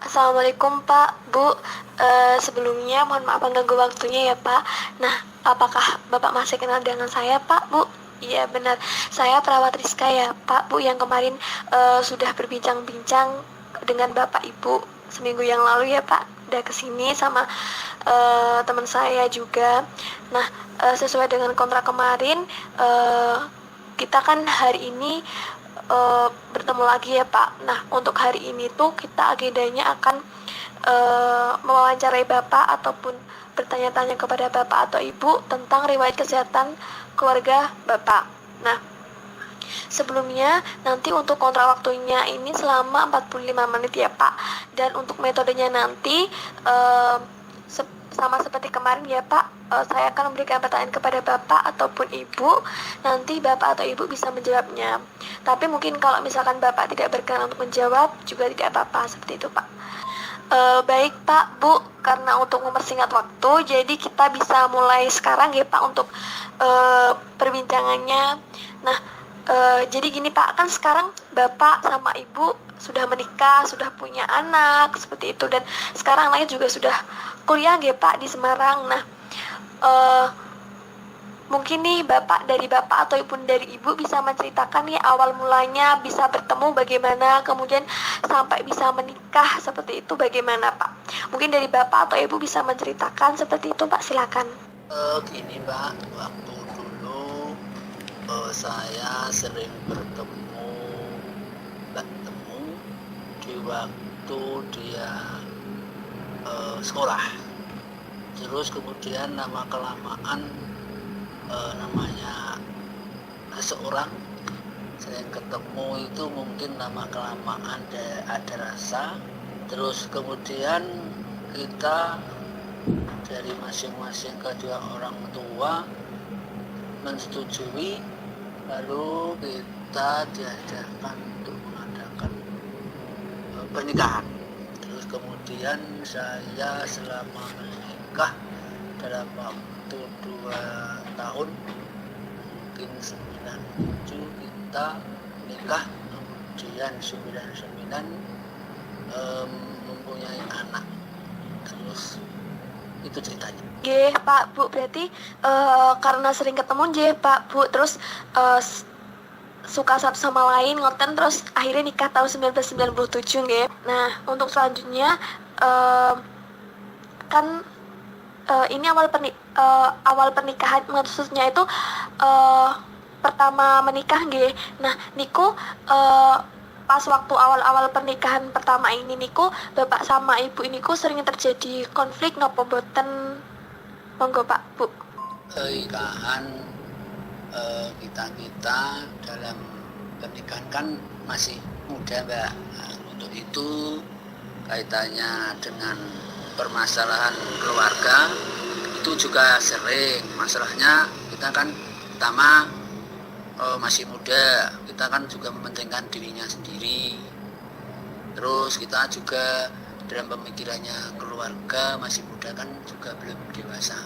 Assalamualaikum Pak, Bu. Sebelumnya mohon maaf mengganggu waktunya ya Pak. Nah, apakah Bapak masih kenal dengan saya Pak, Bu? Iya benar, saya perawat Rizka ya Pak, Bu, yang kemarin sudah berbincang-bincang dengan Bapak Ibu seminggu yang lalu ya Pak. Udah kesini sama teman saya juga. Nah, sesuai dengan kontrak kemarin, kita kan hari ini bertemu lagi ya Pak. Nah, untuk hari ini tuh kita agendanya akan mewawancarai Bapak ataupun bertanya-tanya kepada Bapak atau Ibu tentang riwayat kesehatan keluarga Bapak. Nah, sebelumnya nanti untuk kontrak waktunya ini selama 45 menit ya Pak. Dan untuk metodenya nanti uh, sama seperti kemarin ya Pak, saya akan memberikan pertanyaan kepada Bapak ataupun Ibu, nanti Bapak atau Ibu bisa menjawabnya. Tapi mungkin kalau misalkan Bapak tidak berkenan untuk menjawab, juga tidak apa-apa, seperti itu Pak. Baik Pak, Bu, karena untuk mempersingkat waktu, jadi kita bisa mulai sekarang ya Pak untuk perbincangannya. Nah, jadi gini Pak, kan sekarang Bapak sama Ibu sudah menikah, sudah punya anak, seperti itu. Dan sekarang anaknya juga sudah kuliah ya Pak di Semarang. Nah, mungkin nih dari Bapak atau Ibu dari Ibu bisa menceritakan nih awal mulanya bisa bertemu bagaimana, kemudian sampai bisa menikah seperti itu bagaimana Pak. Mungkin dari Bapak atau Ibu bisa menceritakan seperti itu Pak, silakan. Gini Pak, waktu dulu saya sering bertemu di waktu dia sekolah. Terus kemudian lama kelamaan namanya seseorang sering ketemu itu mungkin lama kelamaan ada rasa. Terus kemudian kita dari masing-masing kedua orang tua mensetujui, lalu kita diajarkan untuk mengadakan pernikahan. Terus kemudian saya selama menikah dalam waktu 2 tahun, mungkin 97 kita menikah, kemudian 99 mempunyai anak. Terus itu ceritanya. Nggih, Pak, Bu, berarti karena sering ketemu nggih, Pak, Bu, terus suka satu sama lain ngoten, terus akhirnya nikah tahun 1997 nggih. Nah, untuk selanjutnya kan ini awal pernikahan, maksudnya itu pertama menikah nggih. Nah, niku pas waktu awal-awal pernikahan pertama ini niku Bapak sama Ibu ini ku sering terjadi konflik nopo boten? Monggo Pak, Bu. Pernikahan kita dalam pernikahan kan masih muda Mbak. Nah, untuk itu kaitannya dengan permasalahan keluarga itu juga sering. Masalahnya kita kan pertama masih muda, kita kan juga mementingkan dirinya sendiri. Terus kita juga dalam pemikirannya keluarga masih muda kan juga belum dewasa.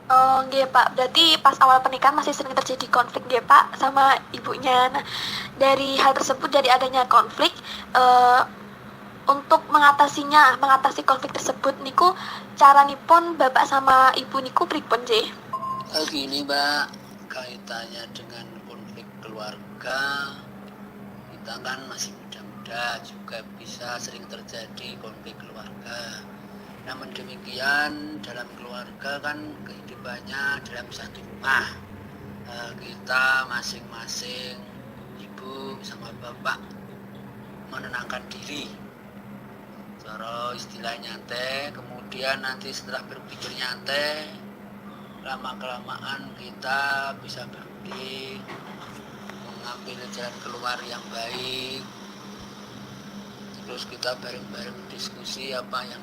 Oh, nggih Pak. Berarti pas awal pernikahan masih sering terjadi konflik nggih Pak sama ibunya. Nah, dari hal tersebut, dari adanya konflik, untuk mengatasi konflik tersebut niku caranipun Bapak sama Ibu niku pripun nggih? Gini Mbak, kaitannya dengan konflik keluarga, kita kan masih muda-muda, juga bisa sering terjadi konflik keluarga. Namun demikian, dalam keluarga kan kehidupannya dalam satu rumah. Kita masing-masing, ibu sama bapak, menenangkan diri. Cara istilah nyantai, kemudian nanti setelah berpikir nyantai, lama-kelamaan kita bisa berunding, mengambil jalan keluar yang baik. Terus kita bareng-bareng diskusi apa yang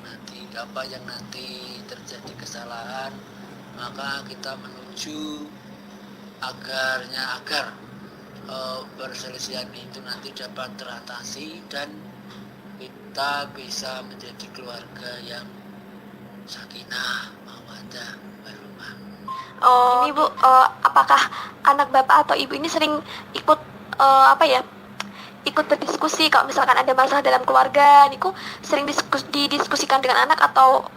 nanti terjadi kesalahan, maka kita menuju agar perselisihan itu nanti dapat teratasi dan kita bisa menjadi keluarga yang sakinah, mawaddah, warahmah. Ini Bu, apakah anak Bapak atau Ibu ini sering ikut ikut berdiskusi kalau misalkan ada masalah dalam keluarga niku sering didiskusikan dengan anak atau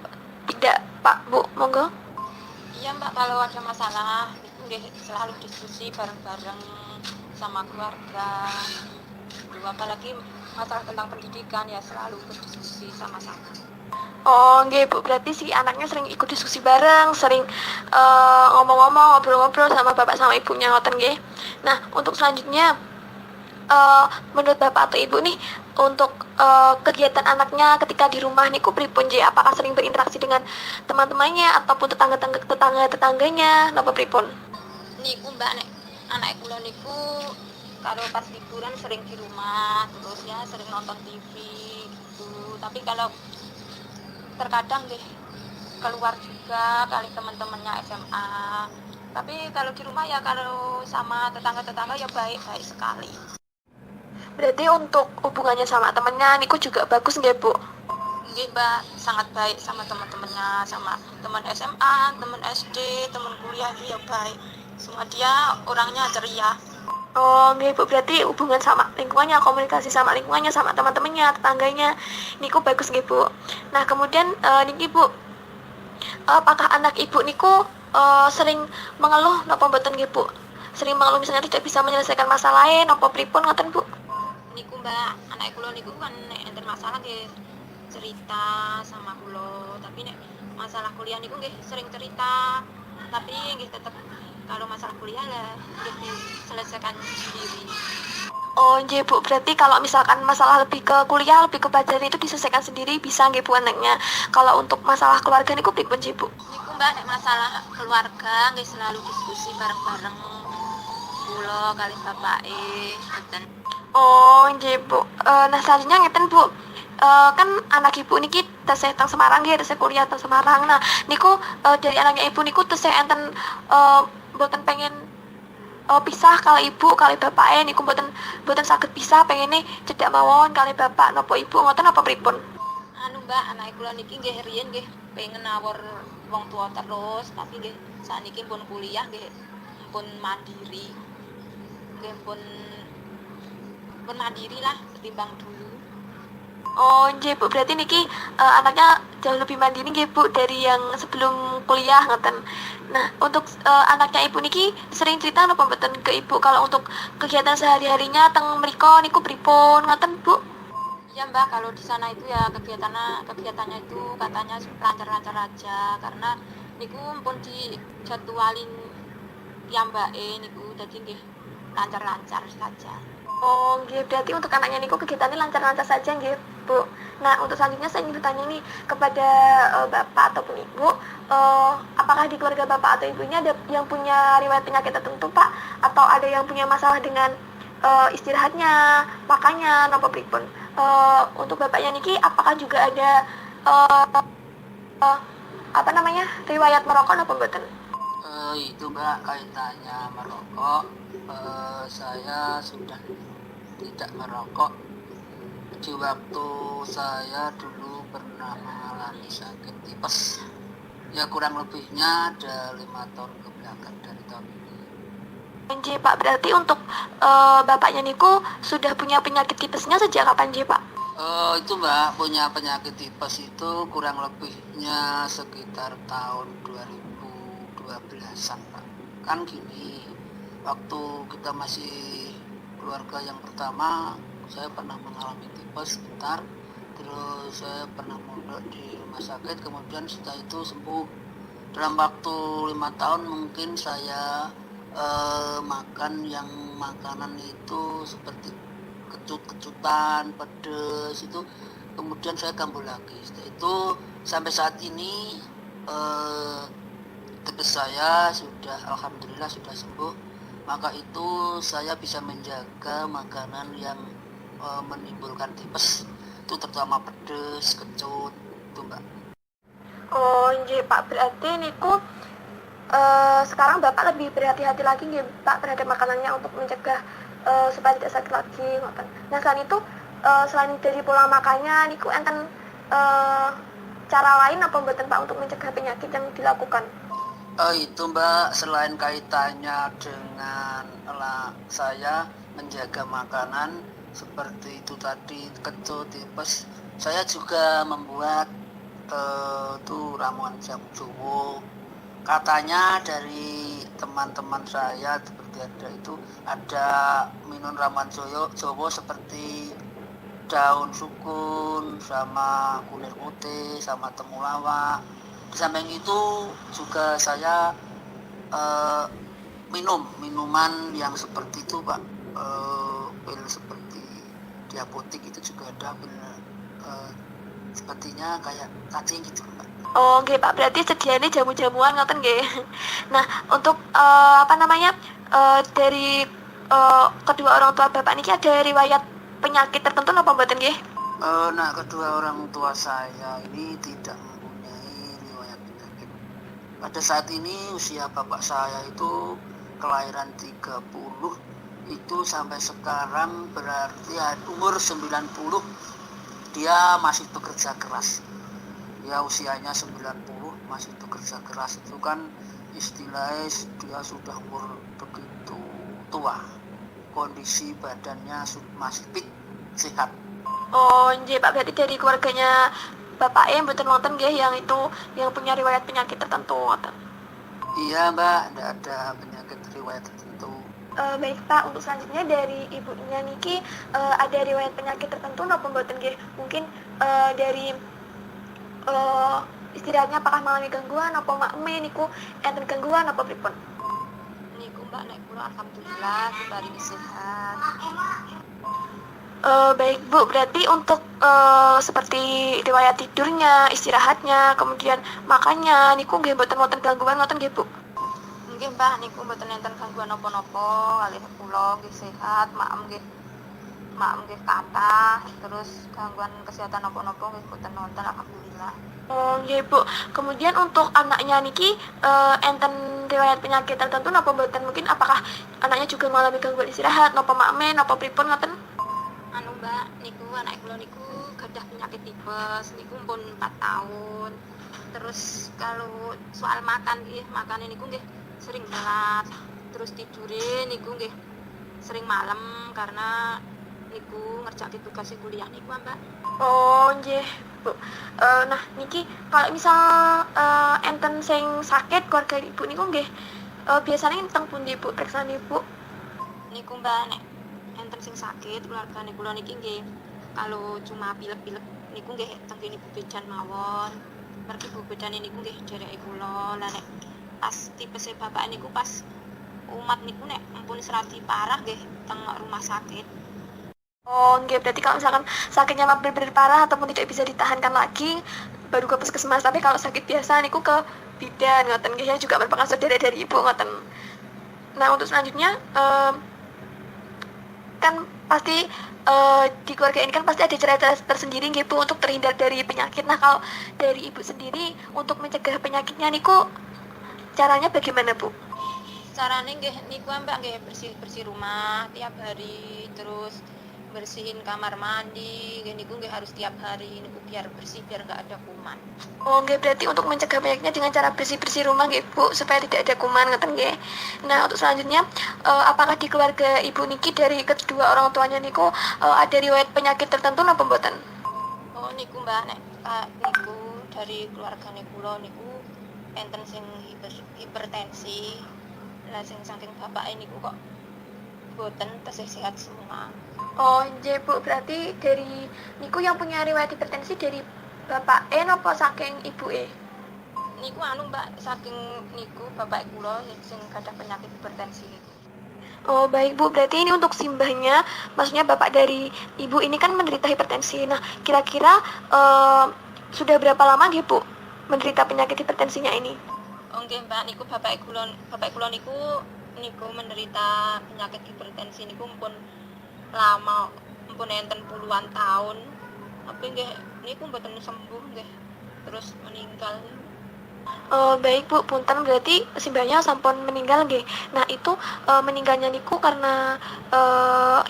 tidak, Pak, Bu? Monggo. Iya Mbak, kalau ada masalah itu selalu diskusi bareng-bareng sama keluarga. Apalagi masalah tentang pendidikan ya selalu berdiskusi sama-sama. Oh, nggih Bu, berarti si anaknya sering ikut diskusi bareng, sering ngomong-ngomong, ngobrol-ngobrol sama bapak sama ibunya, ngoten nggih. Nah, untuk selanjutnya, menurut bapak atau ibu nih, untuk kegiatan anaknya ketika di rumah niku pripun J? Apakah sering berinteraksi dengan teman-temannya ataupun tetangganya, napa pripun? Niku Mbak, nek anak kula niku kalau pas liburan sering di rumah, terus ya sering nonton TV gitu. Tapi kalau terkadang keluar juga kali teman-temannya SMA. Tapi kalau di rumah ya kalau sama tetangga-tetangga ya baik-baik sekali. Berarti untuk hubungannya sama temennya niku juga bagus nggih Bu? Nggih Mbak, sangat baik sama teman-temannya, sama teman SMA, teman SD, teman kuliah ya baik. Semua dia orangnya ceria. Oh, nggih Bu, berarti hubungan sama lingkungannya, komunikasi sama lingkungannya, sama teman-temannya, tetangganya, niku bagus nggih Bu. Nah, kemudian niki Bu, apakah anak ibu niku sering mengeluh napa mboten nggih Bu? Sering mengeluh misalnya tidak bisa menyelesaikan masalah lain, napa pripun ngoten Bu? Niku Mbak, anak kula niku kan enten masalah cerita sama kula, tapi nek masalah kuliah niku sering cerita, tapi tetap kalau masalah kuliah lah diselesaikan sendiri. Oh, nggih Bu, berarti kalau misalkan masalah lebih ke kuliah, lebih ke pelajaran itu diselesaikan sendiri bisa nggih Bu anaknya. Kalau untuk masalah keluarga niku pripun nggih Bu? Niku Mbak, nek masalah keluarga selalu diskusi bareng-bareng kula kali bapake ngoten. Oh, nggih Bu. Nah, selanjutnya ngeten Bu. Kan anak ibu niki tesih teng Semarang nggih, tesih kuliah teng Semarang. Nah, niku dari anaknya ibu niku tesih enten mboten pengen pisah kali ibu kali bapak niku mboten saged pisah, pengene cedhak mawon kali bapak napa ibu ngoten apa pripun? Anu Mbak, anak kula niki riyen pengen nawar wong tua terus, tapi saniki pun kuliah pun mandiri. Pun mandiri lah ketimbang dulu. Oh, nggih Bu, berarti niki anaknya jauh lebih mandiri nggih Bu dari yang sebelum kuliah ngoten. Nah, untuk anaknya ibu niki sering cerita napa mboten ke ibu kalau untuk kegiatan sehari-harinya teng mriko niku pripun ngoten Bu? Ya Mbak, kalau di sana itu ya kegiatannya itu katanya lancar-lancar aja, karena niku pun dijadwalin piyambake niku dadi lancar-lancar saja. Oh, nggih, berarti untuk anaknya niku kegiatannya lancar-lancar saja nggih, Bu. Nah, untuk selanjutnya saya ingin bertanya nih kepada Bapak ataupun Ibu, apakah di keluarga Bapak atau Ibunya ada yang punya riwayat penyakit tertentu, Pak? Atau ada yang punya masalah dengan istirahatnya, makannya, napa pripun? Untuk Bapaknya niki apakah juga ada riwayat merokok napa mboten? Itu Mbak, kaitannya merokok, saya sudah tidak merokok. Di waktu saya dulu pernah mengalami sakit tipes, ya kurang lebihnya ada 5 tahun ke belakang dari tahun ini. Nggih Pak, berarti untuk Bapaknya niku sudah punya penyakit tipesnya sejak kapan nggih Pak? Itu Mbak, punya penyakit tipes itu kurang lebihnya sekitar tahun 2012an Pak. Kan gini, waktu kita masih keluarga yang pertama, saya pernah mengalami tipes sebentar, terus saya pernah mondok di rumah sakit, kemudian setelah itu sembuh. Dalam waktu 5 tahun mungkin saya makan yang makanan itu seperti kecut-kecutan, pedes itu, kemudian saya kambuh lagi. Setelah itu sampai saat ini tipes saya sudah alhamdulillah sudah sembuh. Maka itu saya bisa menjaga makanan yang menimbulkan tipes, itu terutama pedes, kecut, itu Mbak. Oh, nggih Pak, berarti niku sekarang Bapak lebih berhati-hati lagi nggih Pak terhadap makanannya untuk mencegah supaya tidak sakit lagi ngoten. Nah, selain itu selain dari pola makannya niku enten cara lain apa mboten Pak untuk mencegah penyakit yang dilakukan? Itu Mbak, selain kaitannya dengan saya menjaga makanan, seperti itu tadi, kecut, tipes. Saya juga membuat itu ramuan jamu Jowo. Katanya dari teman-teman saya seperti ada minum ramuan Jowo seperti daun sukun sama kunir putih sama temulawak. Di samping itu juga saya minuman yang seperti itu Pak, pil seperti di apotek itu juga ada pil sepertinya kayak cacing gitu Pak. Oh, nggih Pak, berarti sediane jamu-jamuan ngoten nggih. Nah, untuk dari kedua orang tua Bapak niki ada riwayat penyakit tertentu napa mboten nggih? Nah, kedua orang tua saya ini tidak mempunyai riwayat penyakit. Pada saat ini usia bapak saya itu kelahiran 30, itu sampai sekarang berarti umur 90, dia masih bekerja keras. Ya usianya 90 masih bekerja keras, itu kan istilahnya dia sudah umur begitu tua. Kondisi badannya masih fit, sehat. Oh, nggih Pak, berarti dari keluarganya Bapak mboten wonten nggih yang punya riwayat penyakit tertentu ngoten. Iya Mbak, tidak ada penyakit riwayat tertentu. Baik Pak, untuk selanjutnya dari ibunya niki ada riwayat penyakit tertentu napa mboten nggih? Mungkin dari istirahatnya apakah mengalami gangguan apa makme niku enten gangguan apa pripun? Niku Mbak nek kula alhamdulillah diparingi sehat. Baik Bu, berarti untuk seperti riwayat tidurnya, istirahatnya, kemudian makannya niku nggih mboten wonten gangguan ngoten nggih Bu? Nggih Mbak, niku mboten enten gangguan napa-napa, kalih kula nggih sehat, maem nggih kathah, terus gangguan kesehatan napa-napa nggih mboten wonten alhamdulillah. Oh nggih Bu. Kemudian untuk anaknya niki enten riwayat penyakit tertentu napa mboten? Mungkin apakah anaknya juga mengalami gangguan istirahat, napa makme, napa pripun ngoten? Anu Mbak, niku anak kula niku gadah penyakit tipes, niku pun 4 tahun. Terus kalau soal makan niku nggih sering telat. Terus tidure niku nggih sering malam karena niku ngerjakke tugas kuliah niku Mbak. Oh nggih Bu. Nah niki kalau misal enten sing sakit keluarga ibu niku nggih biasanya teng pundi Bu preksane Bu? Niku Mbak nek enten sing sakit keluargane kula niki nggih kalau cuma pilek-pilek niku nggih teng kene Bu Bedan mawon. Mergi Bu Bedan niku nggih dereke kula. Lah nek pas tipese bapak niku pas umat niku nek ampun serati parah nggih teng rumah sakit. Oh nggih, berarti kalau misalkan sakitnya benar-benar parah ataupun tidak bisa ditahankan lagi baru ke puskesmas, tapi kalau sakit biasa niku ke bidan ngoten nggih ya, juga merupakan saudara dari ibu ngoten. Nah untuk selanjutnya kan pasti di keluarga ini kan pasti ada cara-cara tersendiri nggih Bu untuk terhindar dari penyakit. Nah kalau dari ibu sendiri untuk mencegah penyakitnya niku caranya bagaimana Bu? Carane nggih niku Mbak nggih bersih-bersih rumah tiap hari, terus bersihin kamar mandi, niku nggih harus tiap hari niku biar bersih, biar nggak ada kuman. Oh nggih, berarti untuk mencegah penyakitnya dengan cara bersih-bersih rumah nggih Bu supaya tidak ada kuman ngoten nggih. Nah untuk selanjutnya apakah di keluarga ibu niki dari kedua orang tuanya niku ada riwayat penyakit tertentu napa mboten? Oh niku Mbak nek niku dari keluargane kula niku enten sing hipertensi. Lah sing saking bapake niku kok boten tesih sehat semua. Oh nggih Bu, berarti dari niku yang punya riwayat hipertensi dari bapak napa saking ibu Niku anu Mbak, saking niku bapak kula sing gadah penyakit hipertensi niku. Oh baik Bu, berarti ini untuk simbahnya, maksudnya bapak dari ibu ini kan menderita hipertensi. Nah kira-kira sudah berapa lama nggih Bu menderita penyakit hipertensinya ini? Oh nggih Mbak, niku bapak kula niku menderita penyakit hipertensi niku pun lama, pun enten puluhan tahun. Tapi nggih niku mboten sembuh nggih. Terus meninggal. Oh baik Bu, punten berarti simbahnya sampun meninggal nggih. Nah itu meninggalnya niku karena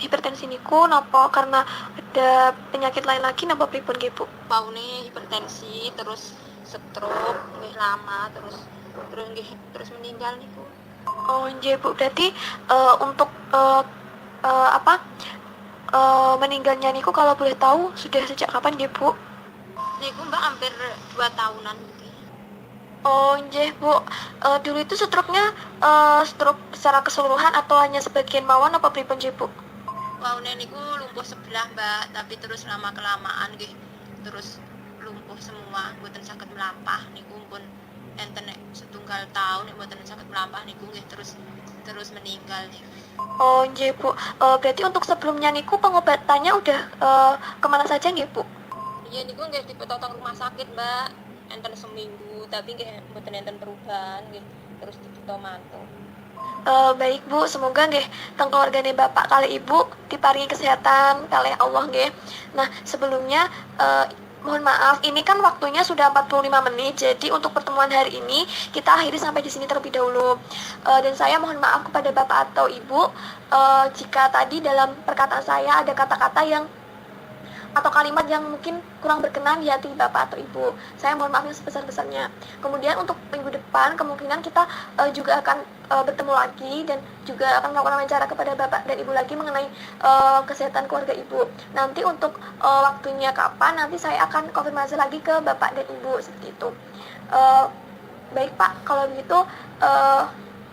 hipertensi niku napa karena ada penyakit lain lagi napa pripun nggih Bu? Paune hipertensi terus stroke nggih lama terus meninggal niku. Oh nggih Bu, berarti untuk meninggalnya niku kalau boleh tahu sudah sejak kapan nggih, Bu? Niku Mbak hampir 2 tahunan iki. Oh, nggih, Bu. Dulu itu stroke-nya stroke secara keseluruhan atau hanya sebagian mawon apa pripun nggih, Bu? Waune niku lumpuh sebelah Mbak, tapi terus lama kelamaan nggih terus lumpuh semua, mboten saged melampah niku pun enten nek setunggal tahun nek mboten saged melampah niku nggih terus meninggal nih. Oh, nggih, Bu. Berarti untuk sebelumnya niku pengobatannya udah kemana saja nggih, Bu? Iya niku nggih dipetotong rumah sakit Mbak, enten seminggu tapi nggih mboten enten perubahan nggih terus dipetotong mantu. Baik, Bu, semoga nggih teng keluargane Bapak kali Ibu diparingi kesehatan kalih Allah nggih. Nah, sebelumnya mohon maaf, ini kan waktunya sudah 45 menit. Jadi untuk pertemuan hari ini kita akhiri sampai di sini terlebih dahulu. Dan saya mohon maaf kepada Bapak atau Ibu jika tadi dalam perkataan saya ada kata-kata yang atau kalimat yang mungkin kurang berkenan di hati Bapak atau Ibu. Saya mohon maaf yang sebesar-besarnya. Kemudian untuk minggu depan kemungkinan kita juga akan bertemu lagi dan juga akan melakukan wawancara kepada Bapak dan Ibu lagi mengenai kesehatan keluarga Ibu. Nanti untuk waktunya kapan nanti saya akan konfirmasi lagi ke Bapak dan Ibu seperti itu. Baik Pak, kalau begitu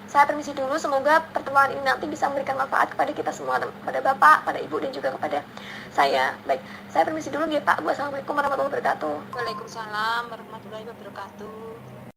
saya permisi dulu. Semoga pertemuan ini nanti bisa memberikan manfaat kepada kita semua, kepada Bapak, pada Ibu, dan juga kepada saya. Baik, saya permisi dulu ya Pak. Wassalamualaikum warahmatullahi wabarakatuh. Waalaikumsalam warahmatullahi wabarakatuh.